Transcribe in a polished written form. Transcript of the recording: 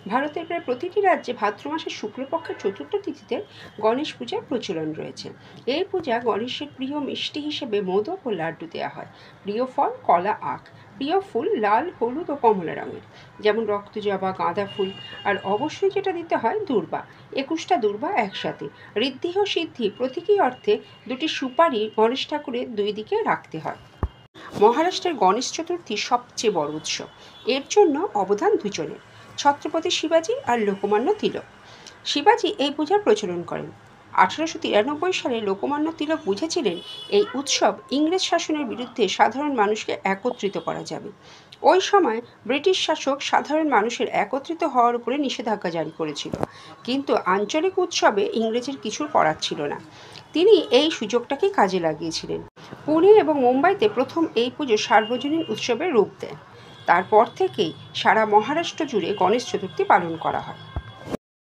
ভারতের প্রায় প্রতিটি রাজ্যে ভাদ্র মাসের শুক্লপক্ষের চতুর্থ তিথিতে গণেশ পূজার প্রচলন রয়েছে। এই পূজা গণেশের প্রিয় মিষ্টি হিসেবে মোদক ও লাড্ডু দেওয়া হয়। প্রিয় ফল কলা, আখ। প্রিয় ফুল লাল, হলুদ ও কমলা রঙের, যেমন রক্তজবা, গাঁদা ফুল। আর অবশ্যই যেটা দিতে হয় দূর্বা, 21টা দূর্বা একসাথে। ঋদ্ধি ও সিদ্ধি প্রতীকী অর্থে দুটি সুপারি গণেশ ঠাকুরের দুই দিকে রাখতে হয়। মহারাষ্ট্রের গণেশ চতুর্থী সবচেয়ে বড় উৎসব। এর জন্য অবদান দুজনের, ছত্রপতি শিবাজি আর লোকমান্য তিলক। শিবাজি এই পূজার প্রচলন করেন। 1893 সালে লোকমান্য তিলক বুঝেছিলেন এই উৎসব ইংরেজ শাসনের বিরুদ্ধে সাধারণ মানুষকে একত্রিত করা যাবে। ওই সময় ব্রিটিশ শাসক সাধারণ মানুষের একত্রিত হওয়ার উপরে নিষেধাজ্ঞা জারি করেছিল, কিন্তু আঞ্চলিক উৎসবে ইংরেজের কিছুর করার ছিল না। তিনি এই সুযোগটাকে কাজে লাগিয়েছিলেন। পুনে এবং মুম্বাইতে প্রথম এই পুজো সার্বজনীন উৎসবের রূপ দেয়। তারপর থেকেই সারা মহারাষ্ট্র জুড়ে গণেশ চতুর্থী পালন করা হয়।